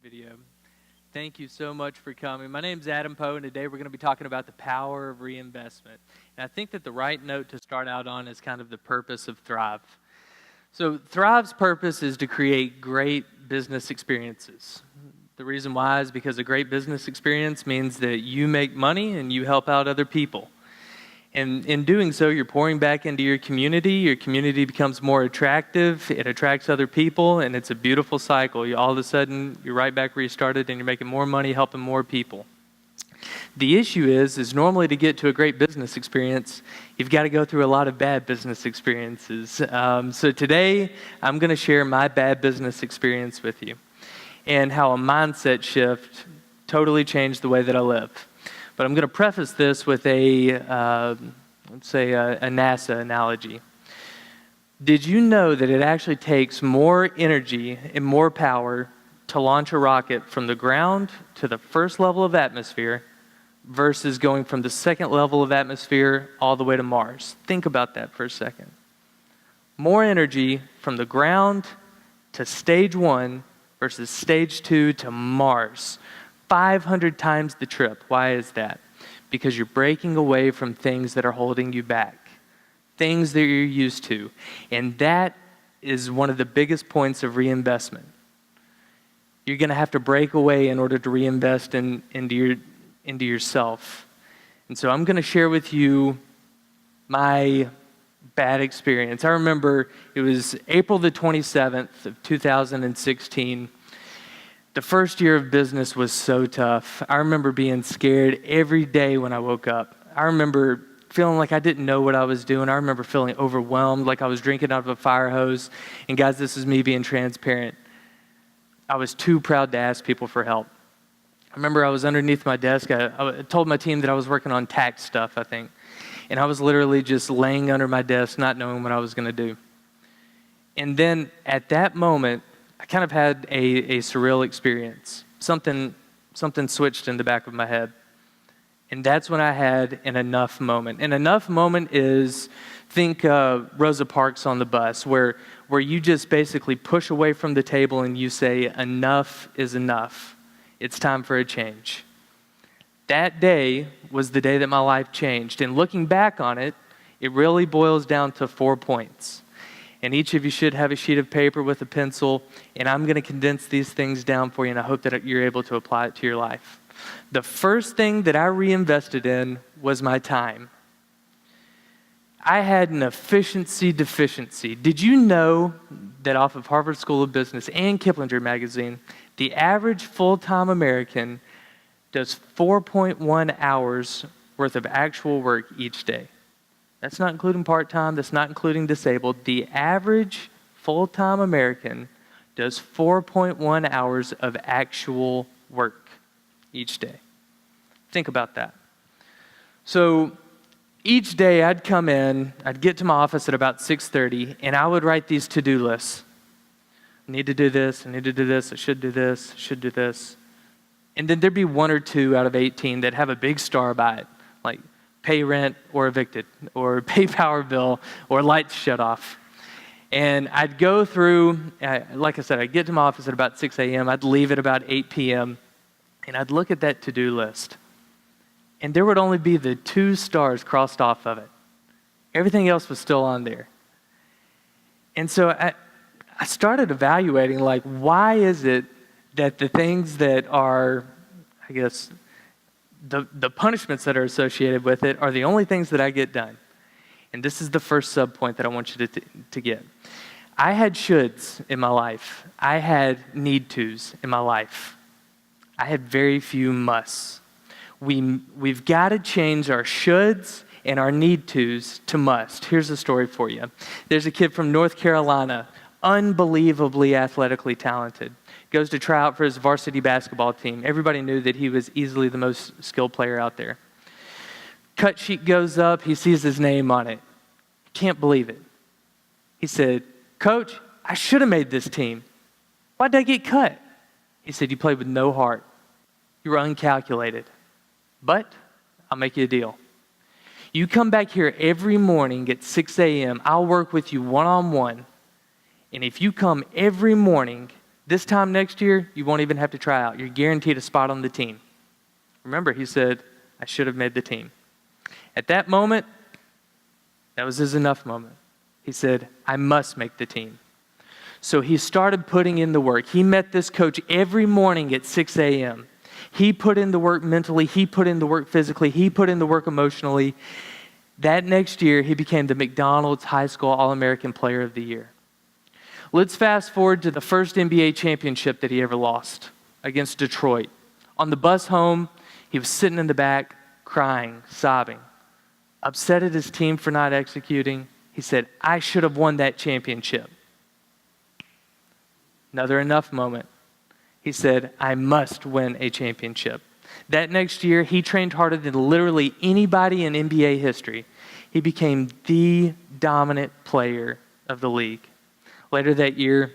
Video. Thank you so much for coming. My name's Adam Poe, and today we're going to be talking about the power of reinvestment. And I think that the right note to start out on is kind of the purpose of Thrive. So Thrive's purpose is to create great business experiences. The reason why is because a great business experience means that you make money and you help out other people. And in doing so, you're pouring back into your community becomes more attractive, it attracts other people, and it's a beautiful cycle. All of a sudden, you're right back where you started and you're making more money, helping more people. The issue is normally to get to a great business experience, you've got to go through a lot of bad business experiences. So today, I'm going to share my bad business experience with you and how a mindset shift totally changed the way that I live. But I'm going to preface this with let's say a NASA analogy. Did you know that it actually takes more energy and more power to launch a rocket from the ground to the first level of atmosphere versus going from the second level of atmosphere all the way to Mars? Think about that for a second. More energy from the ground to stage 1 versus stage 2 to Mars. 500 times the trip. Why is that? Because you're breaking away from things that are holding you back, things that you're used to. And that is one of the biggest points of reinvestment. You're going to have to break away in order to reinvest into yourself. And so I'm going to share with you my bad experience. I remember it was April the 27th of 2016. The first year of business was so tough. I remember being scared every day when I woke up. I remember feeling like I didn't know what I was doing. I remember feeling overwhelmed, like I was drinking out of a fire hose. And guys, this is me being transparent. I was too proud to ask people for help. I remember I was underneath my desk. I told my team that I was working on tax stuff, I think. And I was literally just laying under my desk, not knowing what I was going to do. And then at that moment, I kind of had a surreal experience. Something switched in the back of my head. And that's when I had an enough moment. An enough moment is, think Rosa Parks on the bus, where you just basically push away from the table and you say, enough is enough. It's time for a change. That day was the day that my life changed. And looking back on it, it really boils down to 4 points. And each of you should have a sheet of paper with a pencil, and I'm going to condense these things down for you, and I hope that you're able to apply it to your life. The first thing that I reinvested in was my time. I had an efficiency deficiency. Did you know that off of Harvard School of Business and Kiplinger magazine, the average full-time American does 4.1 hours worth of actual work each day? That's not including part-time. That's not including disabled. The average full-time American does 4.1 hours of actual work each day. Think about that. So each day I'd come in, I'd get to my office at about 6:30, and I would write these to-do lists. I need to do this, I need to do this, I should do this, I should do this. And then there'd be 1 or 2 out of 18 that have a big star by it, like pay rent or evicted, or pay power bill, or lights shut off. And I'd go through, like I said, I'd get to my office at about 6 a.m., I'd leave at about 8 p.m., and I'd look at that to-do list. And there would only be the 2 stars crossed off of it. Everything else was still on there. And so I started evaluating, like, why is it that the things that are, I guess, the punishments that are associated with it are the only things that I get done. And this is the first sub-point that I want you to get. I had shoulds in my life. I had need tos in my life. I had very few musts. We've got to change our shoulds and our need tos to must. Here's a story for you. There's a kid from North Carolina, unbelievably athletically talented. Goes to try out for his varsity basketball team. Everybody knew that he was easily the most skilled player out there. Cut sheet goes up. He sees his name on it. Can't believe it. He said, "Coach, I should have made this team. Why did I get cut?" He said, "You played with no heart. You were uncalculated. But I'll make you a deal. You come back here every morning at 6 a.m. I'll work with you one-on-one. And if you come every morning, This time next year, you won't even have to try out. You're guaranteed a spot on the team. Remember, he said, I should have made the team. At that moment, that was his enough moment. He said, I must make the team. So he started putting in the work. He met this coach every morning at 6 a.m. He put in the work mentally. He put in the work physically. He put in the work emotionally. That next year, he became the McDonald's High School All-American Player of the Year. Let's fast forward to the first NBA championship that he ever lost against Detroit. On the bus home, he was sitting in the back, crying, sobbing, upset at his team for not executing. He said, I should have won that championship. Another enough moment. He said, I must win a championship. That next year, he trained harder than literally anybody in NBA history. He became the dominant player of the league. Later that year,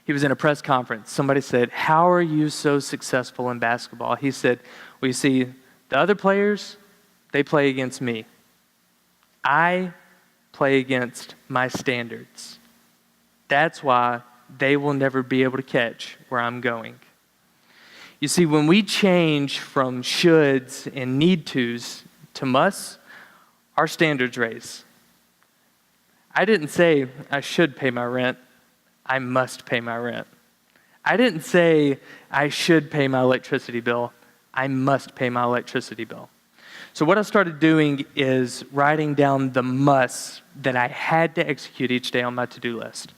he was in a press conference. Somebody said, how are you so successful in basketball? He said, well, you see, the other players, they play against me. I play against my standards. That's why they will never be able to catch where I'm going. You see, when we change from shoulds and need tos to musts, our standards raise. I didn't say I should pay my rent. I must pay my rent. I didn't say I should pay my electricity bill. I must pay my electricity bill. So what I started doing is writing down the musts that I had to execute each day on my to-do list.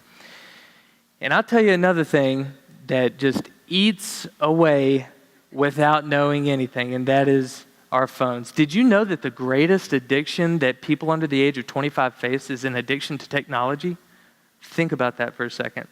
And I'll tell you another thing that just eats away without knowing anything, and that is our phones. Did you know that the greatest addiction that people under the age of 25 face is an addiction to technology? Think about that for a second.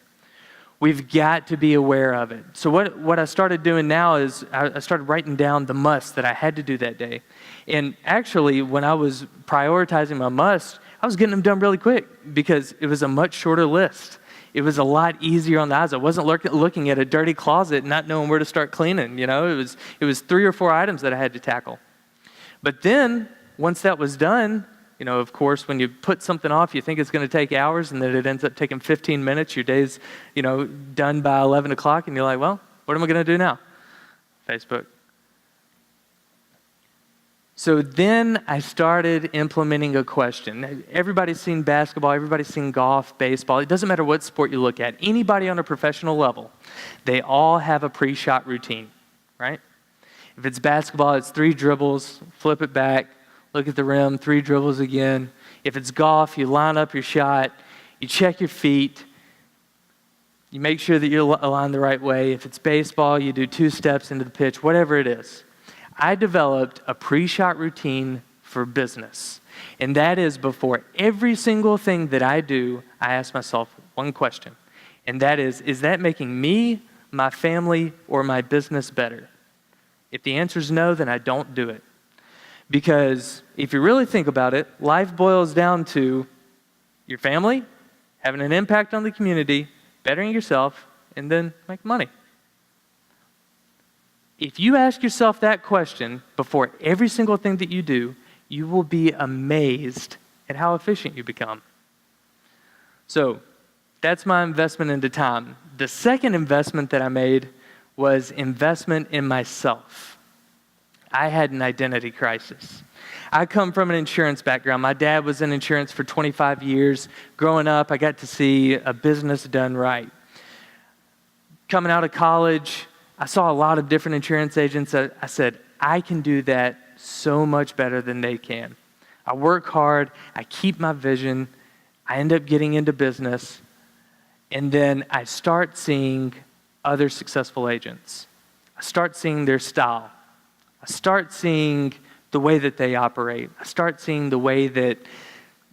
We've got to be aware of it. So what I started doing now is I started writing down the musts that I had to do that day. And actually, when I was prioritizing my musts, I was getting them done really quick because it was a much shorter list. It was a lot easier on the eyes. I wasn't looking at a dirty closet and not knowing where to start cleaning. It was 3 or 4 items that I had to tackle. But then, once that was done, of course, when you put something off, you think it's going to take hours, and then it ends up taking 15 minutes. Your day's, done by 11 o'clock, and you're like, well, what am I going to do now? Facebook. So then I started implementing a question. Everybody's seen basketball. Everybody's seen golf, baseball. It doesn't matter what sport you look at. Anybody on a professional level, they all have a pre-shot routine, right? If it's basketball, it's 3 dribbles, flip it back, look at the rim, 3 dribbles again. If it's golf, you line up your shot, you check your feet, you make sure that you're aligned the right way. If it's baseball, you do 2 steps into the pitch, whatever it is. I developed a pre-shot routine for business. And that is before every single thing that I do, I ask myself one question. And that is that making me, my family, or my business better? If the answer is no, then I don't do it. Because if you really think about it, life boils down to your family, having an impact on the community, bettering yourself, and then make money. If you ask yourself that question before every single thing that you do, you will be amazed at how efficient you become. So that's my investment into time. The second investment that I made was investment in myself. I had an identity crisis. I come from an insurance background. My dad was in insurance for 25 years. Growing up, I got to see a business done right. Coming out of college, I saw a lot of different insurance agents. I said, I can do that so much better than they can. I work hard. I keep my vision. I end up getting into business. And then I start seeing other successful agents. I start seeing their style. I start seeing the way that they operate. I start seeing the way that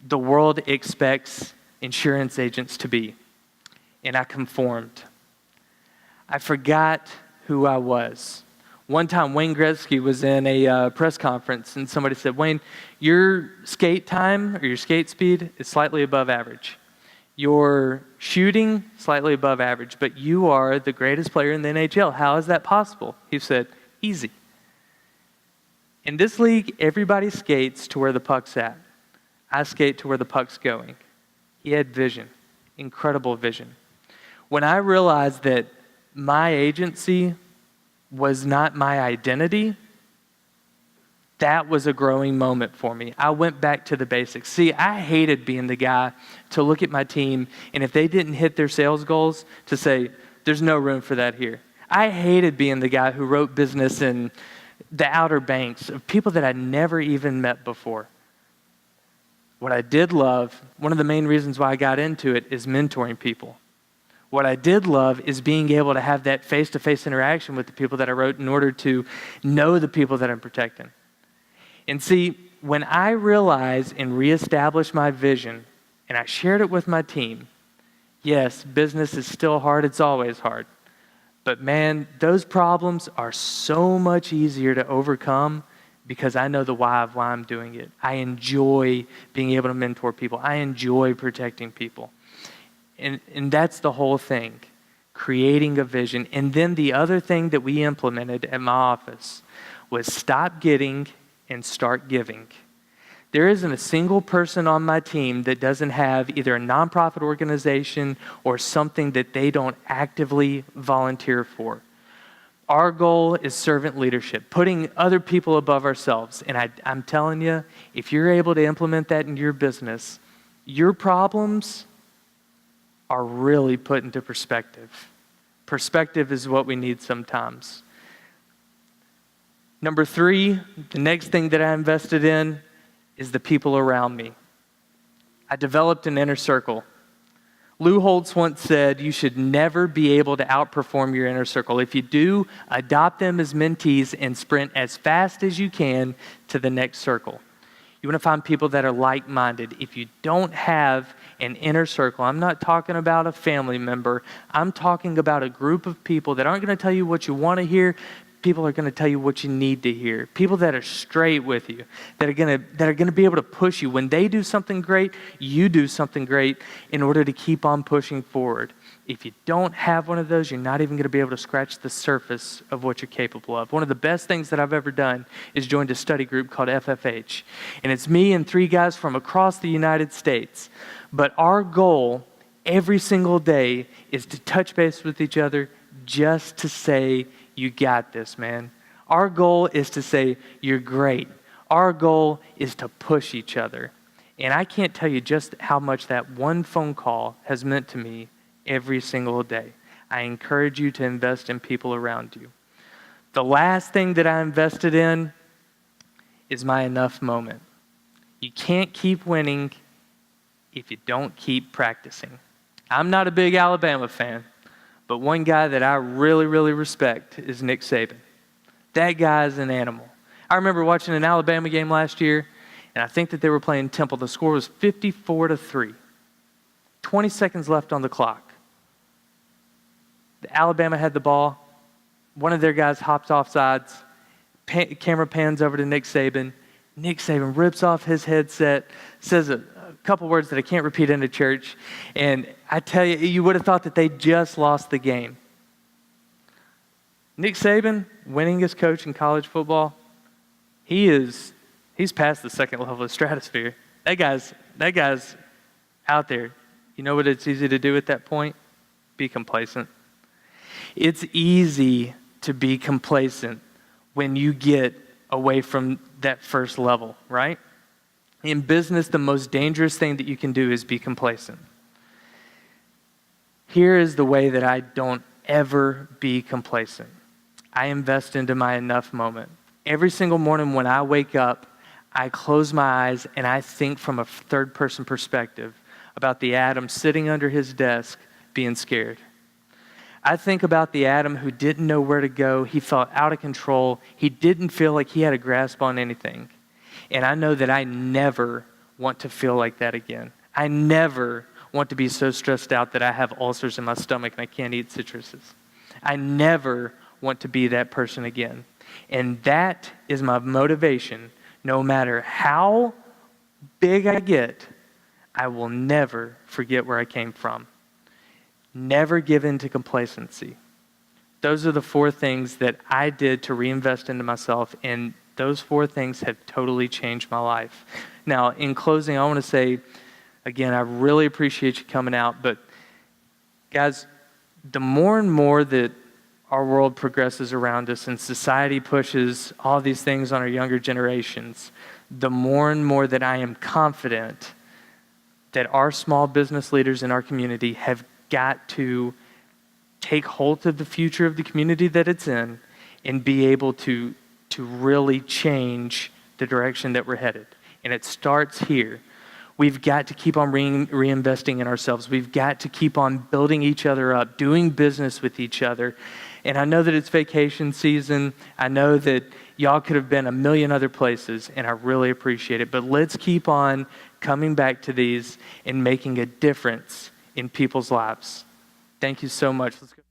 the world expects insurance agents to be. And I conformed. I forgot who I was. One time, Wayne Gretzky was in a press conference, and somebody said, Wayne, your skate time or your skate speed is slightly above average. Your shooting, slightly above average, but you are the greatest player in the NHL. How is that possible? He said, easy. In this league, everybody skates to where the puck's at. I skate to where the puck's going. He had vision, incredible vision. When I realized that my agency was not my identity, that was a growing moment for me. I went back to the basics. See, I hated being the guy to look at my team, and if they didn't hit their sales goals, to say, there's no room for that here. I hated being the guy who wrote business in the Outer Banks of people that I'd never even met before. What I did love, one of the main reasons why I got into it, is mentoring people. What I did love is being able to have that face-to-face interaction with the people that I wrote in order to know the people that I'm protecting. And see, when I realized and reestablished my vision, and I shared it with my team, yes, business is still hard, it's always hard. But man, those problems are so much easier to overcome because I know the why of why I'm doing it. I enjoy being able to mentor people. I enjoy protecting people. And that's the whole thing, creating a vision. And then the other thing that we implemented at my office was stop getting and start giving. There isn't a single person on my team that doesn't have either a nonprofit organization or something that they don't actively volunteer for. Our goal is servant leadership, putting other people above ourselves. And I'm telling you, if you're able to implement that in your business, your problems are really put into perspective. Perspective is what we need sometimes. Number 3, the next thing that I invested in is the people around me. I developed an inner circle. Lou Holtz once said, you should never be able to outperform your inner circle. If you do, adopt them as mentees and sprint as fast as you can to the next circle. You want to find people that are like-minded. If you don't have an inner circle, I'm not talking about a family member. I'm talking about a group of people that aren't going to tell you what you want to hear. People are going to tell you what you need to hear. People that are straight with you, that are going to be able to push you. When they do something great, you do something great in order to keep on pushing forward. If you don't have one of those, you're not even going to be able to scratch the surface of what you're capable of. One of the best things that I've ever done is joined a study group called FFH. And it's me and 3 guys from across the United States. But our goal every single day is to touch base with each other just to say, you got this, man. Our goal is to say, you're great. Our goal is to push each other. And I can't tell you just how much that one phone call has meant to me every single day. I encourage you to invest in people around you. The last thing that I invested in is my enough moment. You can't keep winning if you don't keep practicing. I'm not a big Alabama fan, but one guy that I really, really respect is Nick Saban. That guy is an animal. I remember watching an Alabama game last year, and I think that they were playing Temple. The score was 54-3. 20 seconds left on the clock. Alabama had the ball. One of their guys hops off sides. Camera pans over to Nick Saban. Nick Saban rips off his headset, says a couple words that I can't repeat in a church. And I tell you, you would have thought that they just lost the game. Nick Saban, winningest coach in college football, he's past the second level of stratosphere. That guy's out there. You know what it's easy to do at that point? Be complacent. It's easy to be complacent when you get away from that first level, right? In business, the most dangerous thing that you can do is be complacent. Here is the way that I don't ever be complacent. I invest into my enough moment. Every single morning when I wake up, I close my eyes and I think from a third-person perspective about the Adam sitting under his desk being scared. I think about the Adam who didn't know where to go. He felt out of control. He didn't feel like he had a grasp on anything. And I know that I never want to feel like that again. I never want to be so stressed out that I have ulcers in my stomach and I can't eat citruses. I never want to be that person again. And that is my motivation. No matter how big I get, I will never forget where I came from. Never give in to complacency. Those are the 4 things that I did to reinvest into myself, and those 4 things have totally changed my life. Now, in closing, I want to say, again, I really appreciate you coming out, but guys, the more and more that our world progresses around us and society pushes all these things on our younger generations, the more and more that I am confident that our small business leaders in our community have got to take hold of the future of the community that it's in and be able to really change the direction that we're headed. And it starts here. We've got to keep on reinvesting in ourselves. We've got to keep on building each other up, doing business with each other. And I know that it's vacation season. I know that y'all could have been a million other places, and I really appreciate it. But let's keep on coming back to these and making a difference in people's lives. Thank you so much. Let's go.